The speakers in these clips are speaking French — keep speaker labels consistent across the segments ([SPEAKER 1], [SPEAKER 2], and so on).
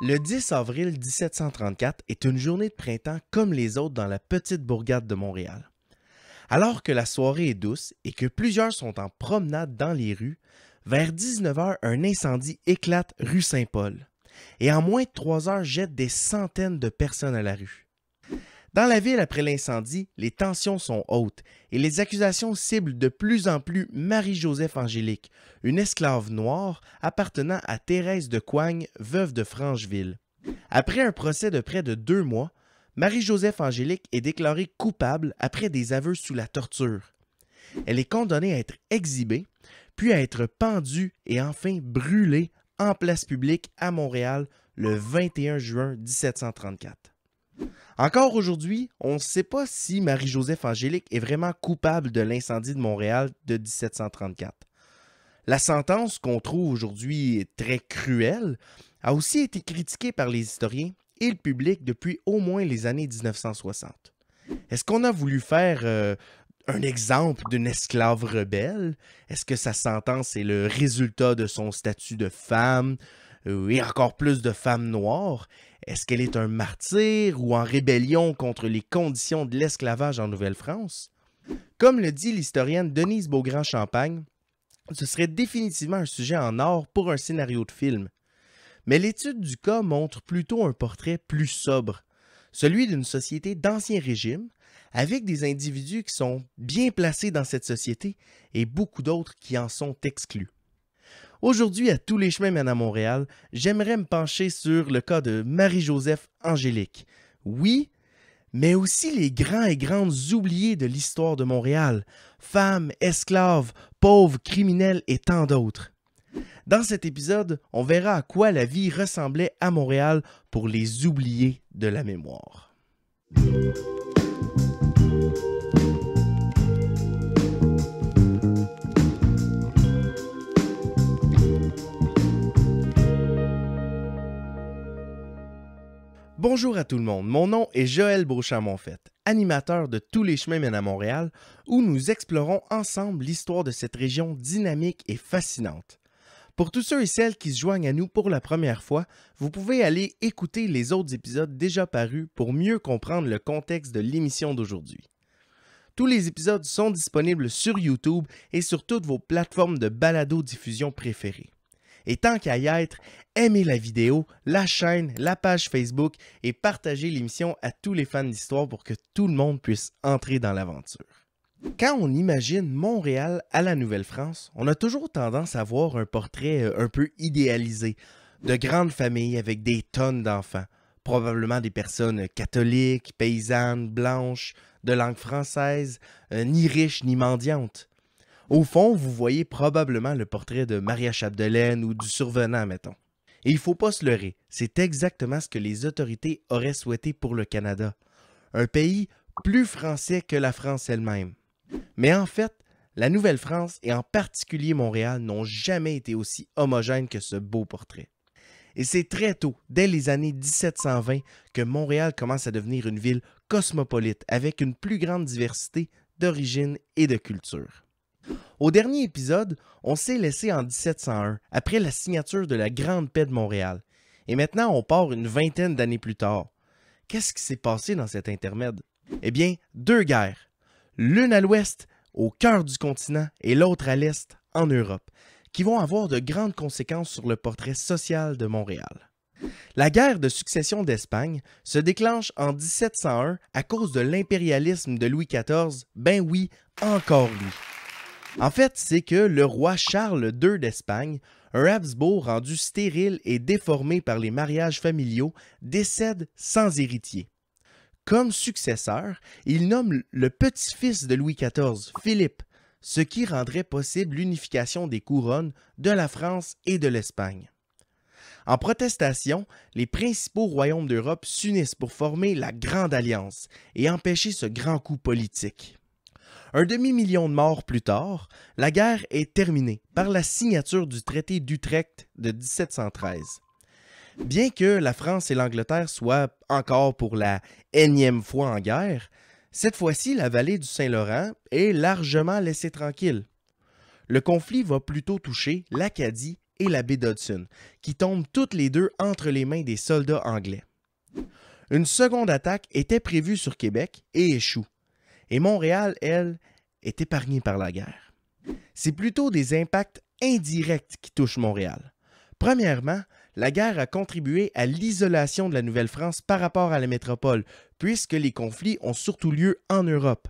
[SPEAKER 1] Le 10 avril 1734 est une journée de printemps comme les autres dans la petite bourgade de Montréal. Alors que la soirée est douce et que plusieurs sont en promenade dans les rues, vers 19 heures, un incendie éclate rue Saint-Paul et en moins de 3 heures jette des centaines de personnes à la rue. Dans la ville après l'incendie, les tensions sont hautes et les accusations ciblent de plus en plus Marie-Joseph Angélique, une esclave noire appartenant à Thérèse de Coigne, veuve de Francheville. Après un procès de près de 2 mois, Marie-Joseph Angélique est déclarée coupable après des aveux sous la torture. Elle est condamnée à être exhibée, puis à être pendue et enfin brûlée en place publique à Montréal le 21 juin 1734. Encore aujourd'hui, on ne sait pas si Marie-Joseph Angélique est vraiment coupable de l'incendie de Montréal de 1734. La sentence, qu'on trouve aujourd'hui très cruelle, a aussi été critiquée par les historiens et le public depuis au moins les années 1960. Est-ce qu'on a voulu faire un exemple d'une esclave rebelle? Est-ce que sa sentence est le résultat de son statut de femme et encore plus de femme noire? Est-ce qu'elle est un martyr ou en rébellion contre les conditions de l'esclavage en Nouvelle-France? Comme le dit l'historienne Denise Beaugrand-Champagne, ce serait définitivement un sujet en or pour un scénario de film. Mais l'étude du cas montre plutôt un portrait plus sobre, celui d'une société d'ancien régime, avec des individus qui sont bien placés dans cette société et beaucoup d'autres qui en sont exclus. Aujourd'hui, à Tous les chemins mènent à Montréal, j'aimerais me pencher sur le cas de Marie-Joseph Angélique. Oui, mais aussi les grands et grandes oubliés de l'histoire de Montréal, femmes, esclaves, pauvres, criminels et tant d'autres. Dans cet épisode, on verra à quoi la vie ressemblait à Montréal pour les oubliés de la mémoire. Bonjour à tout le monde, mon nom est Joël Beauchamp-Monfette, animateur de Tous les chemins mènent à Montréal, où nous explorons ensemble l'histoire de cette région dynamique et fascinante. Pour tous ceux et celles qui se joignent à nous pour la première fois, vous pouvez aller écouter les autres épisodes déjà parus pour mieux comprendre le contexte de l'émission d'aujourd'hui. Tous les épisodes sont disponibles sur YouTube et sur toutes vos plateformes de balado-diffusion préférées. Et tant qu'à y être, aimez la vidéo, la chaîne, la page Facebook et partagez l'émission à tous les fans d'histoire pour que tout le monde puisse entrer dans l'aventure. Quand on imagine Montréal à la Nouvelle-France, on a toujours tendance à voir un portrait un peu idéalisé, de grandes familles avec des tonnes d'enfants, probablement des personnes catholiques, paysannes, blanches, de langue française, ni riches ni mendiantes. Au fond, vous voyez probablement le portrait de Maria Chapdelaine ou du Survenant, mettons. Et il ne faut pas se leurrer, c'est exactement ce que les autorités auraient souhaité pour le Canada. Un pays plus français que la France elle-même. Mais en fait, la Nouvelle-France et en particulier Montréal n'ont jamais été aussi homogènes que ce beau portrait. Et c'est très tôt, dès les années 1720, que Montréal commence à devenir une ville cosmopolite avec une plus grande diversité d'origines et de cultures. Au dernier épisode, on s'est laissé en 1701, après la signature de la Grande Paix de Montréal. Et maintenant, on part une vingtaine d'années plus tard. Qu'est-ce qui s'est passé dans cet intermède? Eh bien, 2 guerres. L'une à l'ouest, au cœur du continent, et l'autre à l'est, en Europe, qui vont avoir de grandes conséquences sur le portrait social de Montréal. La guerre de succession d'Espagne se déclenche en 1701 à cause de l'impérialisme de Louis XIV, ben oui, encore lui. En fait, c'est que le roi Charles II d'Espagne, un Habsbourg rendu stérile et déformé par les mariages familiaux, décède sans héritier. Comme successeur, il nomme le petit-fils de Louis XIV, Philippe, ce qui rendrait possible l'unification des couronnes de la France et de l'Espagne. En protestation, les principaux royaumes d'Europe s'unissent pour former la Grande Alliance et empêcher ce grand coup politique. Un demi-million de morts plus tard, la guerre est terminée par la signature du traité d'Utrecht de 1713. Bien que la France et l'Angleterre soient encore pour la énième fois en guerre, cette fois-ci la vallée du Saint-Laurent est largement laissée tranquille. Le conflit va plutôt toucher l'Acadie et la baie d'Hudson, qui tombent toutes les deux entre les mains des soldats anglais. Une seconde attaque était prévue sur Québec et échoue. Et Montréal, elle, est épargnée par la guerre. C'est plutôt des impacts indirects qui touchent Montréal. Premièrement, la guerre a contribué à l'isolation de la Nouvelle-France par rapport à la métropole, puisque les conflits ont surtout lieu en Europe.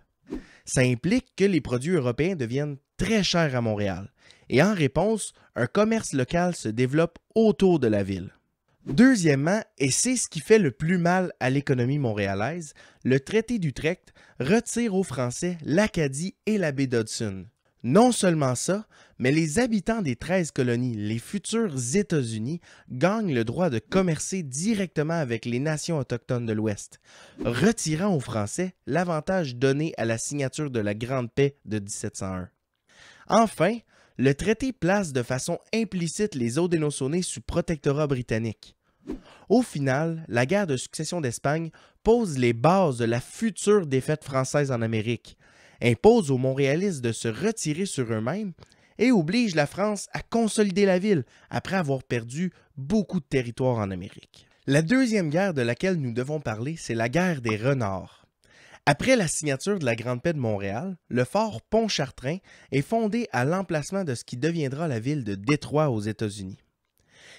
[SPEAKER 1] Ça implique que les produits européens deviennent très chers à Montréal, et en réponse, un commerce local se développe autour de la ville. Deuxièmement, et c'est ce qui fait le plus mal à l'économie montréalaise, le traité d'Utrecht retire aux Français l'Acadie et la baie d'Hudson. Non seulement ça, mais les habitants des 13 colonies, les futurs États-Unis, gagnent le droit de commercer directement avec les nations autochtones de l'Ouest, retirant aux Français l'avantage donné à la signature de la Grande Paix de 1701. Enfin, le traité place de façon implicite les Haudenosaunee sous protectorat britannique. Au final, la guerre de succession d'Espagne pose les bases de la future défaite française en Amérique, impose aux Montréalistes de se retirer sur eux-mêmes et oblige la France à consolider la ville après avoir perdu beaucoup de territoire en Amérique. La deuxième guerre de laquelle nous devons parler, c'est la guerre des Renards. Après la signature de la Grande Paix de Montréal, le fort Pontchartrain est fondé à l'emplacement de ce qui deviendra la ville de Détroit aux États-Unis.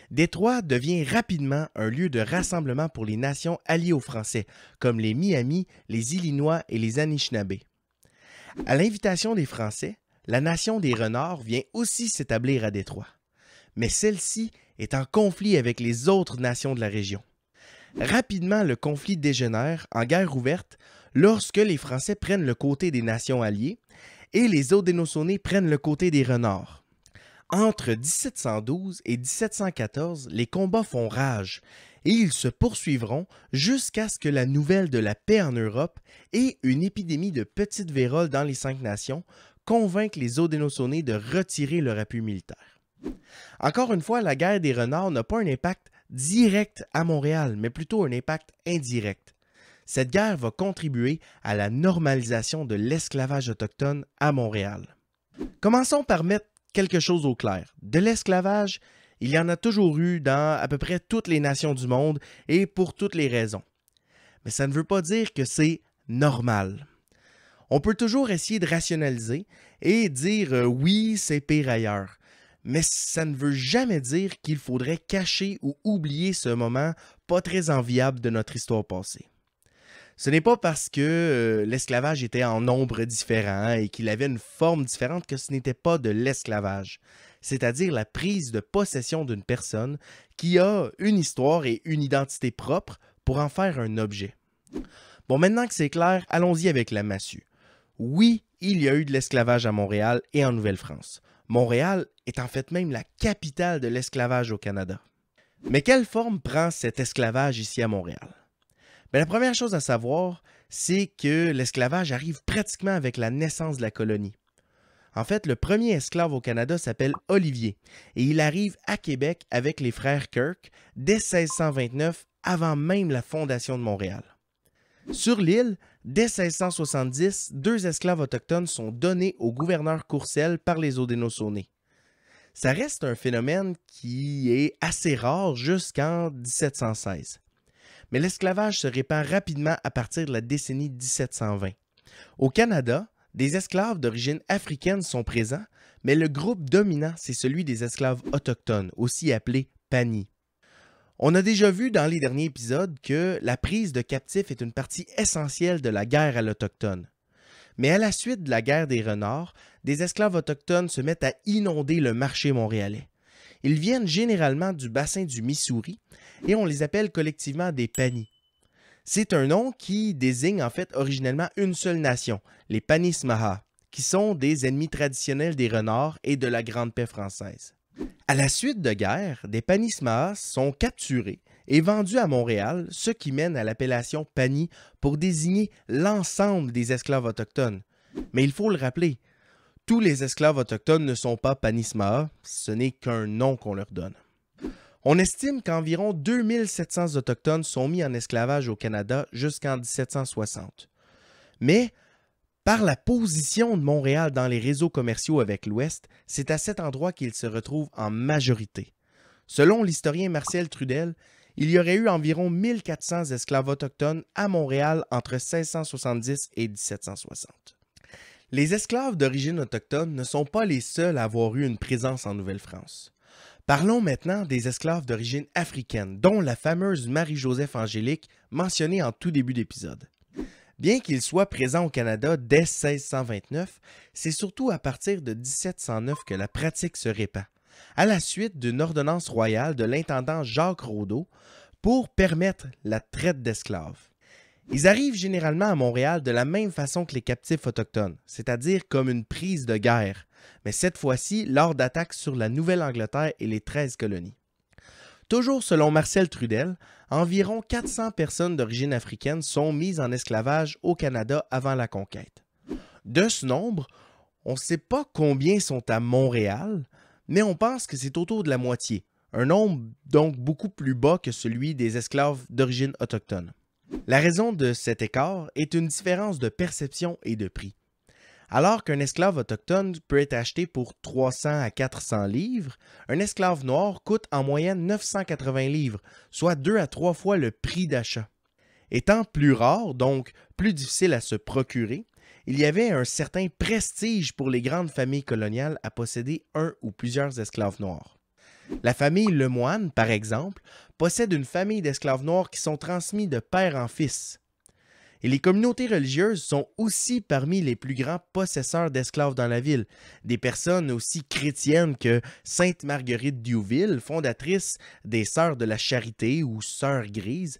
[SPEAKER 1] Détroit devient rapidement un lieu de rassemblement pour les nations alliées aux Français, comme les Miamis, les Illinois et les Anishinabés. À l'invitation des Français, la nation des Renards vient aussi s'établir à Détroit, mais celle-ci est en conflit avec les autres nations de la région. Rapidement, le conflit dégénère en guerre ouverte lorsque les Français prennent le côté des nations alliées et les Haudenosaunee prennent le côté des Renards. Entre 1712 et 1714, les combats font rage et ils se poursuivront jusqu'à ce que la nouvelle de la paix en Europe et une épidémie de petites véroles dans les 5 nations convainquent les Haudenosaunee de retirer leur appui militaire. Encore une fois, la guerre des Renards n'a pas un impact direct à Montréal, mais plutôt un impact indirect. Cette guerre va contribuer à la normalisation de l'esclavage autochtone à Montréal. Commençons par mettre quelque chose au clair. De l'esclavage, il y en a toujours eu dans à peu près toutes les nations du monde et pour toutes les raisons. Mais ça ne veut pas dire que c'est normal. On peut toujours essayer de rationaliser et dire oui, c'est pire ailleurs. Mais ça ne veut jamais dire qu'il faudrait cacher ou oublier ce moment pas très enviable de notre histoire passée. Ce n'est pas parce que l'esclavage était en nombre différent et qu'il avait une forme différente que ce n'était pas de l'esclavage, c'est-à-dire la prise de possession d'une personne qui a une histoire et une identité propre pour en faire un objet. Bon, maintenant que c'est clair, allons-y avec la massue. Oui, il y a eu de l'esclavage à Montréal et en Nouvelle-France. Montréal est en fait même la capitale de l'esclavage au Canada. Mais quelle forme prend cet esclavage ici à Montréal? Bien, la première chose à savoir, c'est que l'esclavage arrive pratiquement avec la naissance de la colonie. En fait, le premier esclave au Canada s'appelle Olivier et il arrive à Québec avec les frères Kirk dès 1629, avant même la fondation de Montréal. Sur l'île, dès 1670, 2 esclaves autochtones sont donnés au gouverneur Courcelles par les Haudenosaunee. Ça reste un phénomène qui est assez rare jusqu'en 1716. Mais l'esclavage se répand rapidement à partir de la décennie 1720. Au Canada, des esclaves d'origine africaine sont présents, mais le groupe dominant, c'est celui des esclaves autochtones, aussi appelés panis. On a déjà vu dans les derniers épisodes que la prise de captifs est une partie essentielle de la guerre à l'Autochtone. Mais à la suite de la guerre des Renards, des esclaves autochtones se mettent à inonder le marché montréalais. Ils viennent généralement du bassin du Missouri et on les appelle collectivement des panis. C'est un nom qui désigne en fait originellement une seule nation, les Panismaha, qui sont des ennemis traditionnels des Renards et de la Grande Paix française. À la suite de guerre, des Panismaha sont capturés et vendus à Montréal, ce qui mène à l'appellation Pani pour désigner l'ensemble des esclaves autochtones. Mais il faut le rappeler, tous les esclaves autochtones ne sont pas Panismaha, ce n'est qu'un nom qu'on leur donne. On estime qu'environ 2700 autochtones sont mis en esclavage au Canada jusqu'en 1760. Mais Par la position de Montréal dans les réseaux commerciaux avec l'Ouest, c'est à cet endroit qu'il se retrouve en majorité. Selon l'historien Marcel Trudel, il y aurait eu environ 1400 esclaves autochtones à Montréal entre 1670 et 1760. Les esclaves d'origine autochtone ne sont pas les seuls à avoir eu une présence en Nouvelle-France. Parlons maintenant des esclaves d'origine africaine, dont la fameuse Marie-Joseph Angélique mentionnée en tout début d'épisode. Bien qu'il soit présent au Canada dès 1629, c'est surtout à partir de 1709 que la pratique se répand, à la suite d'une ordonnance royale de l'intendant Jacques Rondeau pour permettre la traite d'esclaves. Ils arrivent généralement à Montréal de la même façon que les captifs autochtones, c'est-à-dire comme une prise de guerre, mais cette fois-ci lors d'attaques sur la Nouvelle-Angleterre et les 13 colonies. Toujours selon Marcel Trudel, environ 400 personnes d'origine africaine sont mises en esclavage au Canada avant la conquête. De ce nombre, on ne sait pas combien sont à Montréal, mais on pense que c'est autour de la moitié, un nombre donc beaucoup plus bas que celui des esclaves d'origine autochtone. La raison de cet écart est une différence de perception et de prix. Alors qu'un esclave autochtone peut être acheté pour 300 à 400 livres, un esclave noir coûte en moyenne 980 livres, soit 2 à 3 fois le prix d'achat. Étant plus rare, donc plus difficile à se procurer, il y avait un certain prestige pour les grandes familles coloniales à posséder un ou plusieurs esclaves noirs. La famille Lemoine, par exemple, possède une famille d'esclaves noirs qui sont transmis de père en fils. Et les communautés religieuses sont aussi parmi les plus grands possesseurs d'esclaves dans la ville. Des personnes aussi chrétiennes que Sainte Marguerite Diouville, fondatrice des Sœurs de la Charité ou Sœurs Grises,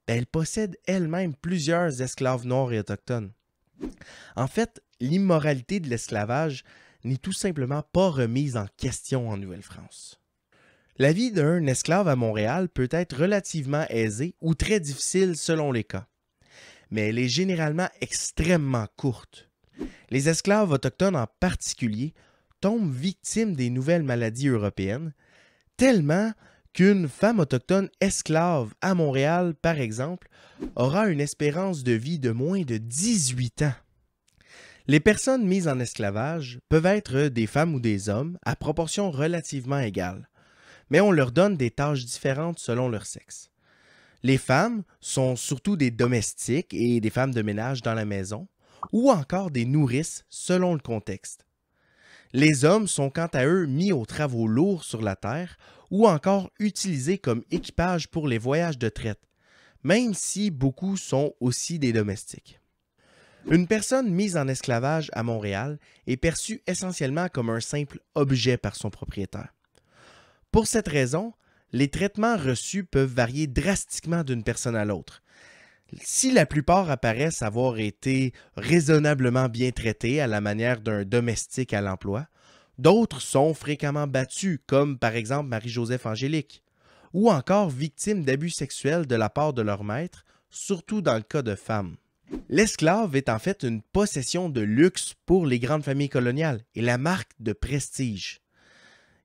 [SPEAKER 1] elle possède elle-même plusieurs esclaves noirs et autochtones. En fait, l'immoralité de l'esclavage n'est tout simplement pas remise en question en Nouvelle-France. La vie d'un esclave à Montréal peut être relativement aisée ou très difficile selon les cas, mais elle est généralement extrêmement courte. Les esclaves autochtones en particulier tombent victimes des nouvelles maladies européennes, tellement qu'une femme autochtone esclave à Montréal, par exemple, aura une espérance de vie de moins de 18 ans. Les personnes mises en esclavage peuvent être des femmes ou des hommes à proportion relativement égale, mais on leur donne des tâches différentes selon leur sexe. Les femmes sont surtout des domestiques et des femmes de ménage dans la maison, ou encore des nourrices selon le contexte. Les hommes sont quant à eux mis aux travaux lourds sur la terre ou encore utilisés comme équipage pour les voyages de traite, même si beaucoup sont aussi des domestiques. Une personne mise en esclavage à Montréal est perçue essentiellement comme un simple objet par son propriétaire. Pour cette raison, les traitements reçus peuvent varier drastiquement d'une personne à l'autre. Si la plupart apparaissent avoir été raisonnablement bien traités à la manière d'un domestique à l'emploi, d'autres sont fréquemment battus, comme par exemple Marie-Joseph Angélique, ou encore victimes d'abus sexuels de la part de leur maître, surtout dans le cas de femmes. L'esclave est en fait une possession de luxe pour les grandes familles coloniales et la marque de prestige.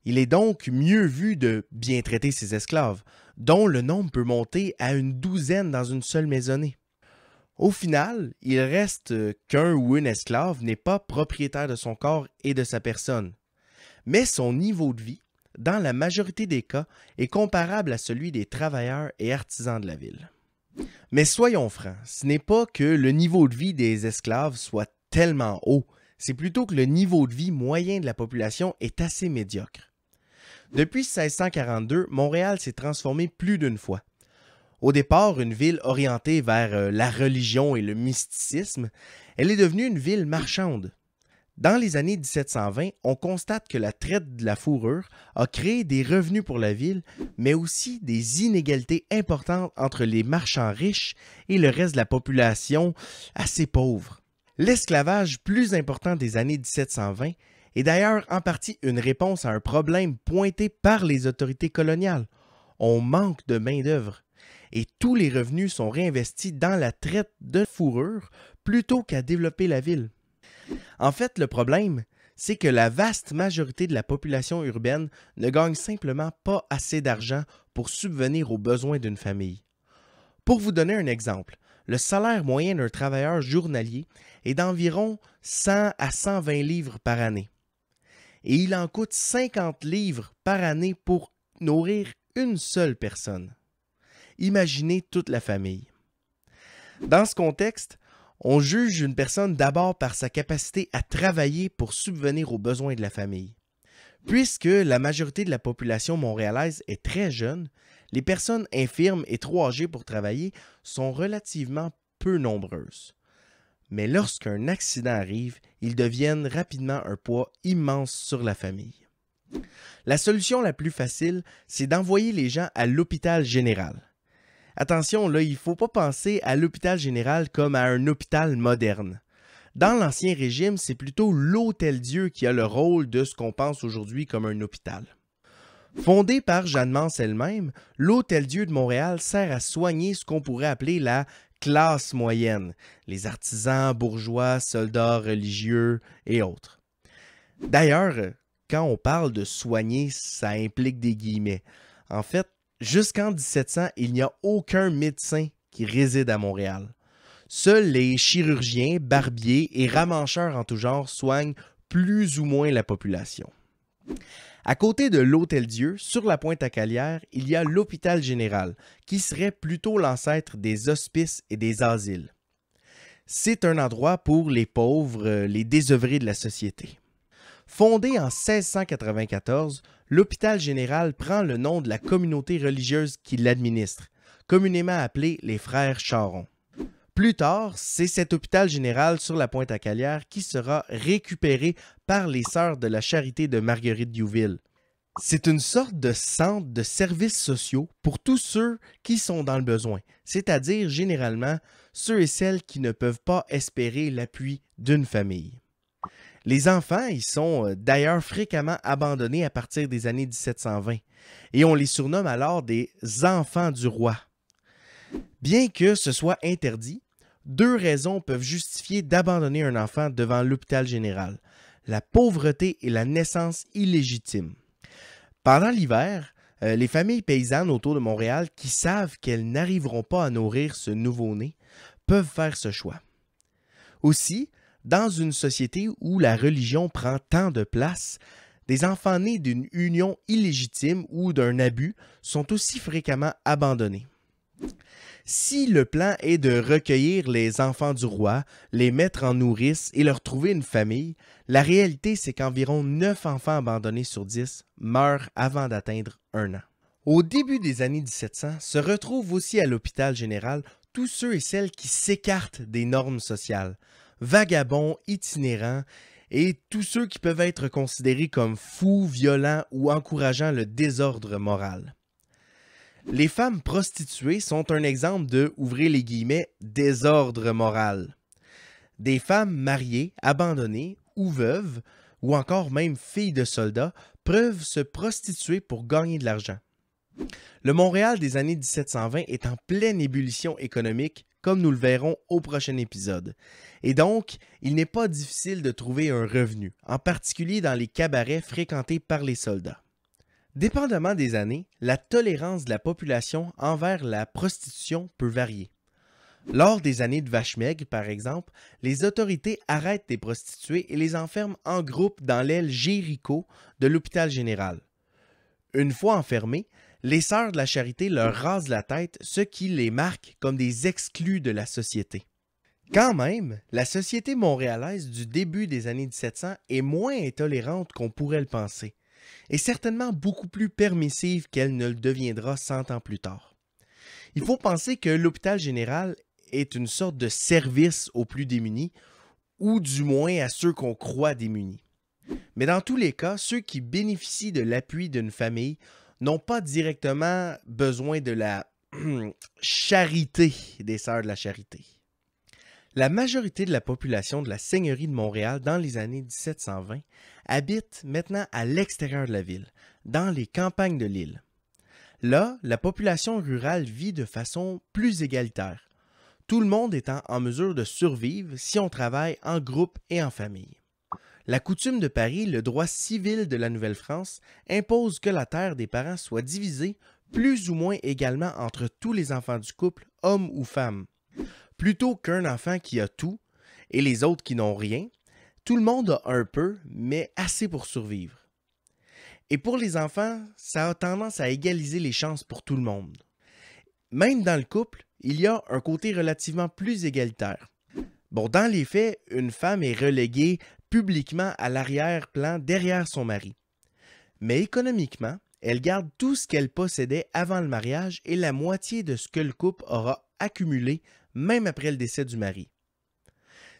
[SPEAKER 1] Il est donc mieux vu de bien traiter ses esclaves, dont le nombre peut monter à une douzaine dans une seule maisonnée. Au final, il reste qu'un ou une esclave n'est pas propriétaire de son corps et de sa personne, mais son niveau de vie, dans la majorité des cas, est comparable à celui des travailleurs et artisans de la ville. Mais soyons francs, ce n'est pas que le niveau de vie des esclaves soit tellement haut, c'est plutôt que le niveau de vie moyen de la population est assez médiocre. Depuis 1642, Montréal s'est transformé plus d'une fois. Au départ, une ville orientée vers la religion et le mysticisme, elle est devenue une ville marchande. Dans les années 1720, on constate que la traite de la fourrure a créé des revenus pour la ville, mais aussi des inégalités importantes entre les marchands riches et le reste de la population assez pauvre. L'esclavage plus important des années 1720 est d'ailleurs en partie une réponse à un problème pointé par les autorités coloniales. On manque de main-d'œuvre et tous les revenus sont réinvestis dans la traite de fourrure plutôt qu'à développer la ville. En fait, le problème, c'est que la vaste majorité de la population urbaine ne gagne simplement pas assez d'argent pour subvenir aux besoins d'une famille. Pour vous donner un exemple, le salaire moyen d'un travailleur journalier est d'environ 100 à 120 livres par année. Et il en coûte 50 livres par année pour nourrir une seule personne. Imaginez toute la famille. Dans ce contexte, on juge une personne d'abord par sa capacité à travailler pour subvenir aux besoins de la famille. Puisque la majorité de la population montréalaise est très jeune, les personnes infirmes et trop âgées pour travailler sont relativement peu nombreuses. Mais lorsqu'un accident arrive, ils deviennent rapidement un poids immense sur la famille. La solution la plus facile, c'est d'envoyer les gens à l'hôpital général. Attention, là, il ne faut pas penser à l'hôpital général comme à un hôpital moderne. Dans l'Ancien Régime, c'est plutôt l'Hôtel-Dieu qui a le rôle de ce qu'on pense aujourd'hui comme un hôpital. Fondé par Jeanne Mance elle-même, l'Hôtel-Dieu de Montréal sert à soigner ce qu'on pourrait appeler la classe moyenne, les artisans, bourgeois, soldats religieux et autres. D'ailleurs, quand on parle de soigner, ça implique des guillemets. En fait, jusqu'en 1700, il n'y a aucun médecin qui réside à Montréal. Seuls les chirurgiens, barbiers et ramancheurs en tout genre soignent plus ou moins la population. À côté de l'Hôtel-Dieu, sur la Pointe-à-Calière, il y a l'hôpital général, qui serait plutôt l'ancêtre des hospices et des asiles. C'est un endroit pour les pauvres, les désœuvrés de la société. Fondé en 1694, l'hôpital général prend le nom de la communauté religieuse qui l'administre, communément appelée les Frères Charron. Plus tard, c'est cet hôpital général sur la Pointe-à-Calière qui sera récupéré par les Sœurs de la Charité de Marguerite-Diouville. C'est une sorte de centre de services sociaux pour tous ceux qui sont dans le besoin, c'est-à-dire généralement ceux et celles qui ne peuvent pas espérer l'appui d'une famille. Les enfants y sont d'ailleurs fréquemment abandonnés à partir des années 1720 et on les surnomme alors des « enfants du roi ». Bien que ce soit interdit, deux raisons peuvent justifier d'abandonner un enfant devant l'hôpital général, la pauvreté et la naissance illégitime. Pendant l'hiver, les familles paysannes autour de Montréal qui savent qu'elles n'arriveront pas à nourrir ce nouveau-né peuvent faire ce choix. Aussi, dans une société où la religion prend tant de place, des enfants nés d'une union illégitime ou d'un abus sont aussi fréquemment abandonnés. Si le plan est de recueillir les enfants du roi, les mettre en nourrice et leur trouver une famille, la réalité c'est qu'environ 9 enfants abandonnés sur 10 meurent avant d'atteindre 1 an. Au début des années 1700, se retrouvent aussi à l'hôpital général tous ceux et celles qui s'écartent des normes sociales, vagabonds, itinérants et tous ceux qui peuvent être considérés comme fous, violents ou encourageant le désordre moral. Les femmes prostituées sont un exemple de, ouvrez les guillemets, désordre moral. Des femmes mariées, abandonnées ou veuves, ou encore même filles de soldats, peuvent se prostituer pour gagner de l'argent. Le Montréal des années 1720 est en pleine ébullition économique, comme nous le verrons au prochain épisode. Et donc, il n'est pas difficile de trouver un revenu, en particulier dans les cabarets fréquentés par les soldats. Dépendamment des années, la tolérance de la population envers la prostitution peut varier. Lors des années de vache maigre, par exemple, les autorités arrêtent les prostituées et les enferment en groupe dans l'aile Jéricho de l'hôpital général. Une fois enfermées, les Sœurs de la Charité leur rasent la tête, ce qui les marque comme des exclus de la société. Quand même, la société montréalaise du début des années 1700 est moins intolérante qu'on pourrait le penser, et certainement beaucoup plus permissive qu'elle ne le deviendra 100 ans plus tard. Il faut penser que l'hôpital général est une sorte de service aux plus démunis, ou du moins à ceux qu'on croit démunis. Mais dans tous les cas, ceux qui bénéficient de l'appui d'une famille n'ont pas directement besoin de la charité des Sœurs de la Charité. La majorité de la population de la Seigneurie de Montréal dans les années 1720 habite maintenant à l'extérieur de la ville, dans les campagnes de l'île. Là, la population rurale vit de façon plus égalitaire, tout le monde étant en mesure de survivre si on travaille en groupe et en famille. La coutume de Paris, le droit civil de la Nouvelle-France, impose que la terre des parents soit divisée plus ou moins également entre tous les enfants du couple, hommes ou femmes. Plutôt qu'un enfant qui a tout et les autres qui n'ont rien, tout le monde a un peu, mais assez pour survivre. Et pour les enfants, ça a tendance à égaliser les chances pour tout le monde. Même dans le couple, il y a un côté relativement plus égalitaire. Bon, dans les faits, une femme est reléguée publiquement à l'arrière-plan derrière son mari. Mais économiquement, elle garde tout ce qu'elle possédait avant le mariage et la moitié de ce que le couple aura accumulé même après le décès du mari.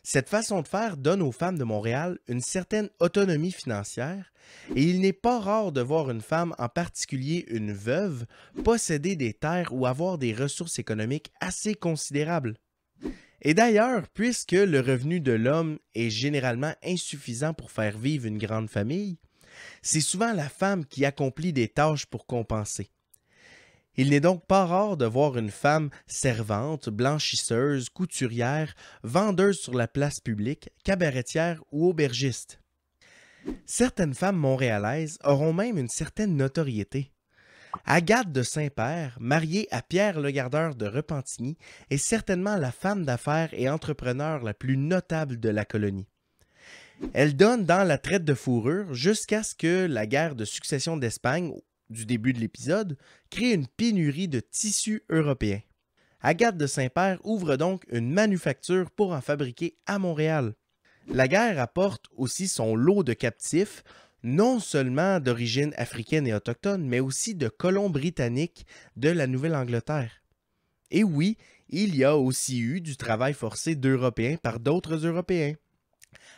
[SPEAKER 1] Cette façon de faire donne aux femmes de Montréal une certaine autonomie financière et il n'est pas rare de voir une femme, en particulier une veuve, posséder des terres ou avoir des ressources économiques assez considérables. Et d'ailleurs, puisque le revenu de l'homme est généralement insuffisant pour faire vivre une grande famille, c'est souvent la femme qui accomplit des tâches pour compenser. Il n'est donc pas rare de voir une femme servante, blanchisseuse, couturière, vendeuse sur la place publique, cabaretière ou aubergiste. Certaines femmes montréalaises auront même une certaine notoriété. Agathe de Saint-Père, mariée à Pierre Legardeur de Repentigny, est certainement la femme d'affaires et entrepreneur la plus notable de la colonie. Elle donne dans la traite de fourrure jusqu'à ce que la guerre de succession d'Espagne, du début de l'épisode, crée une pénurie de tissus européens. Agathe de Saint-Père ouvre donc une manufacture pour en fabriquer à Montréal. La guerre apporte aussi son lot de captifs, non seulement d'origine africaine et autochtone, mais aussi de colons britanniques de la Nouvelle-Angleterre. Et oui, il y a aussi eu du travail forcé d'Européens par d'autres Européens.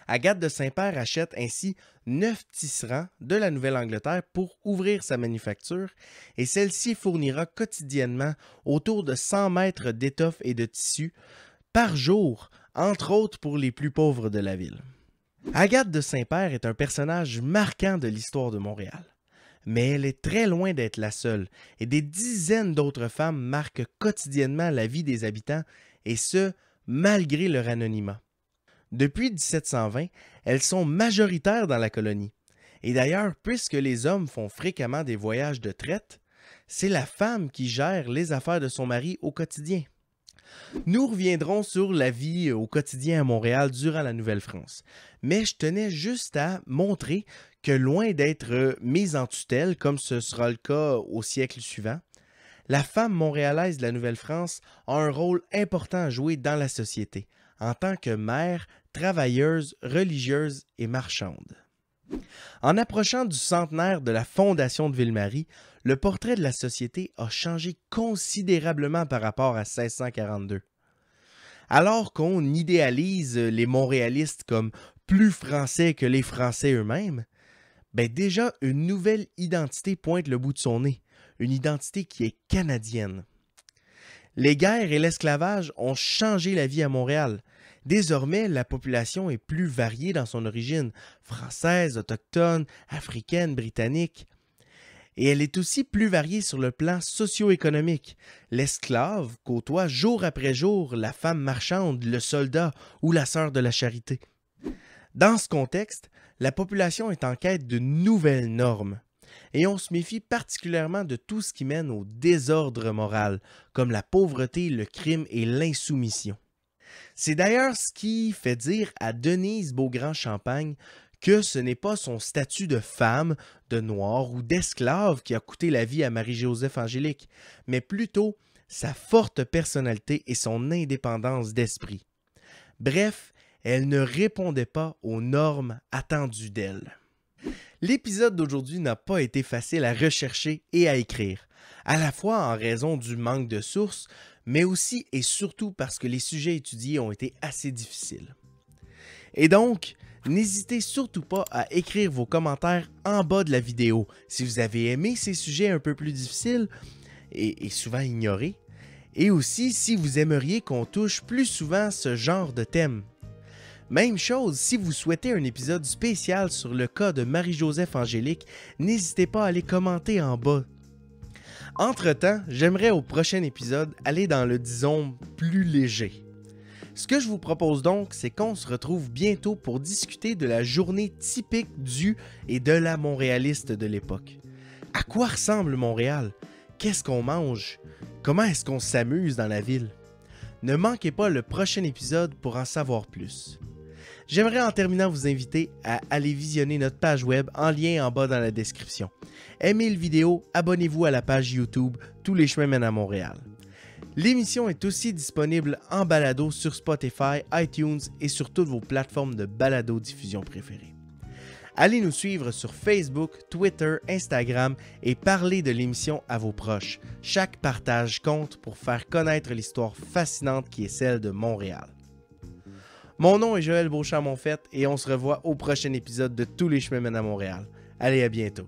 [SPEAKER 1] Agathe de Saint-Père achète ainsi 9 tisserands de la Nouvelle-Angleterre pour ouvrir sa manufacture et celle-ci fournira quotidiennement autour de 100 mètres d'étoffe et de tissu par jour, entre autres pour les plus pauvres de la ville. Agathe de Saint-Père est un personnage marquant de l'histoire de Montréal. Mais elle est très loin d'être la seule et des dizaines d'autres femmes marquent quotidiennement la vie des habitants et ce, malgré leur anonymat. Depuis 1720, elles sont majoritaires dans la colonie. Et d'ailleurs, puisque les hommes font fréquemment des voyages de traite, c'est la femme qui gère les affaires de son mari au quotidien. Nous reviendrons sur la vie au quotidien à Montréal durant la Nouvelle-France. Mais je tenais juste à montrer que loin d'être mise en tutelle, comme ce sera le cas au siècle suivant, la femme montréalaise de la Nouvelle-France a un rôle important à jouer dans la société, en tant que mère, travailleuse, religieuse et marchande. En approchant du centenaire de la fondation de Ville-Marie, le portrait de la société a changé considérablement par rapport à 1642. Alors qu'on idéalise les Montréalistes comme plus français que les Français eux-mêmes, déjà une nouvelle identité pointe le bout de son nez, une identité qui est canadienne. Les guerres et l'esclavage ont changé la vie à Montréal. Désormais, la population est plus variée dans son origine, française, autochtone, africaine, britannique. Et elle est aussi plus variée sur le plan socio-économique. L'esclave côtoie jour après jour la femme marchande, le soldat ou la sœur de la charité. Dans ce contexte, la population est en quête de nouvelles normes. Et on se méfie particulièrement de tout ce qui mène au désordre moral, comme la pauvreté, le crime et l'insoumission. C'est d'ailleurs ce qui fait dire à Denise Beaugrand-Champagne que ce n'est pas son statut de femme, de noire ou d'esclave qui a coûté la vie à Marie-Joseph Angélique, mais plutôt sa forte personnalité et son indépendance d'esprit. Bref, elle ne répondait pas aux normes attendues d'elle. L'épisode d'aujourd'hui n'a pas été facile à rechercher et à écrire, à la fois en raison du manque de sources, mais aussi et surtout parce que les sujets étudiés ont été assez difficiles. Et donc, n'hésitez surtout pas à écrire vos commentaires en bas de la vidéo si vous avez aimé ces sujets un peu plus difficiles et souvent ignorés, et aussi si vous aimeriez qu'on touche plus souvent ce genre de thème. Même chose, si vous souhaitez un épisode spécial sur le cas de Marie-Joseph Angélique, n'hésitez pas à les commenter en bas. Entre-temps, j'aimerais au prochain épisode aller dans le, disons, plus léger. Ce que je vous propose donc, c'est qu'on se retrouve bientôt pour discuter de la journée typique du et de la montréaliste de l'époque. À quoi ressemble Montréal? Qu'est-ce qu'on mange? Comment est-ce qu'on s'amuse dans la ville? Ne manquez pas le prochain épisode pour en savoir plus. J'aimerais en terminant vous inviter à aller visionner notre page web en lien en bas dans la description. Aimez le vidéo, abonnez-vous à la page YouTube Tous les chemins mènent à Montréal. L'émission est aussi disponible en balado sur Spotify, iTunes et sur toutes vos plateformes de balado-diffusion préférées. Allez nous suivre sur Facebook, Twitter, Instagram et parlez de l'émission à vos proches. Chaque partage compte pour faire connaître l'histoire fascinante qui est celle de Montréal. Mon nom est Joël Beauchamp-Monfette et on se revoit au prochain épisode de Tous les chemins mènent à Montréal. Allez, à bientôt.